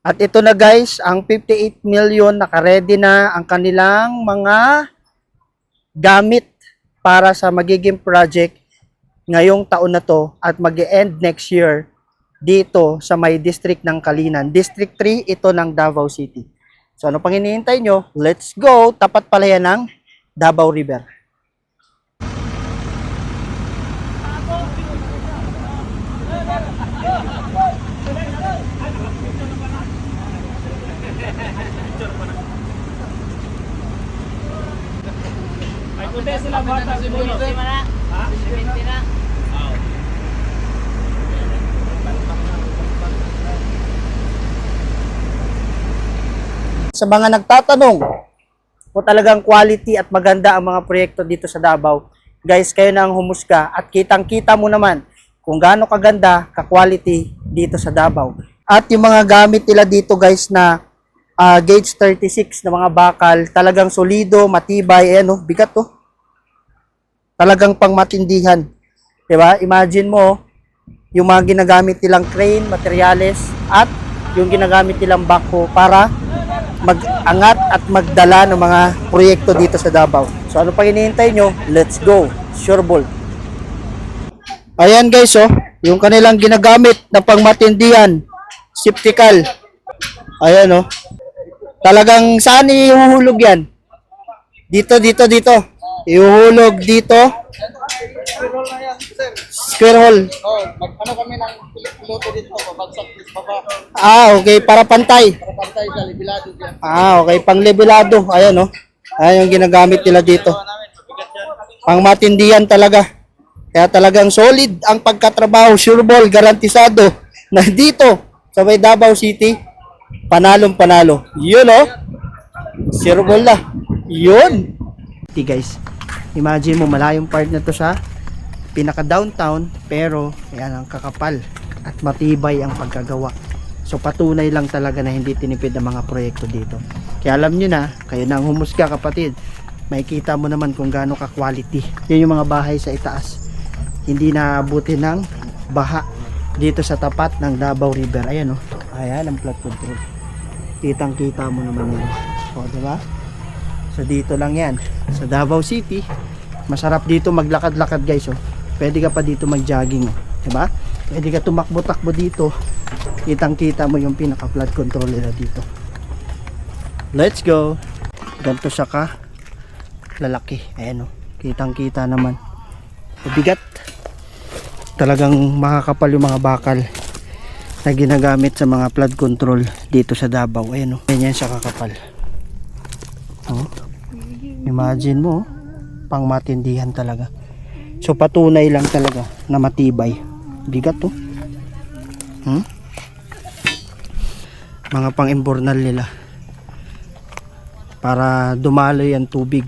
At ito na guys, ang 58 million naka-ready na ang kanilang mga gamit para sa magiging project ngayong taon na to at mag-e-end next year dito sa may district ng Kalinan. District 3 ito ng Davao City. So ano pang hinihintay nyo? Let's go! Tapat pala yan ng Davao River. Ay, kunti sila bata siguro. Ha? 70 na. Sa mga nagtatanong kung talagang quality at maganda ang mga proyekto dito sa Davao, guys, kayo na ang humusga at kitang-kita mo naman kung gaano kaganda, ka-quality dito sa Davao. At yung mga gamit nila dito guys na gauge 36 na mga bakal, talagang solido, matibay, bigat to. Talagang pangmatindihan. Diba? Imagine mo, yung mga ginagamit nilang crane, materials, at yung ginagamit nilang backhoe para mag-angat at magdala ng mga proyekto dito sa Davao. So ano pa hinihintay nyo? Let's go! Sure ball! Ayan guys, yung kanilang ginagamit na pangmatindihan, siptikal. Ayan talagang saan ihuhulog yan? Dito. Ihuhulog dito. Square hole. Ano kami ng piloto dito, pabagsak baba. Okay, para pantay. Para pantay sa libilado diyan. Okay, pang-levelado. Ayan Ayan yung ginagamit nila dito. Pangmatindihan talaga. Kaya talagang solid ang pagkatrabaho, sure ball, garantisado na dito sa may Davao City, panalong panalo. Yun sure ball na. Yun. Guys, imagine mo malayong part na to sa pinaka downtown, pero ayan ang kakapal at matibay ang pagkagawa. So patunay lang talaga na hindi tinipid ang mga proyekto dito. Kaya alam nyo na, kayo na ang humusga kapatid, makikita mo naman kung gaano ka quality. Yan yung mga bahay sa itaas, hindi naabuti ng baha dito sa tapat ng Davao River. Ayan ayan ang flood control, kitang kita mo naman yan. Diba? So dito lang yan sa Davao City. Masarap dito maglakad-lakad guys. Pwede ka pa dito mag-jogging, diba? Pwede ka tumakbo-takbo dito. Kitang-kita mo yung pinaka flood control nila dito. Let's go. Ganto siya ka lalaki. Ayan kitang-kita naman. Mabigat. Talagang makakapal yung mga bakal na ginagamit sa mga flood control dito sa Davao. Ayan ganyan siya kakapal. Imagine mo, pang matindihan talaga. So patunay lang talaga na matibay. Bigat mga pang-imbornal nila para dumaloy ang tubig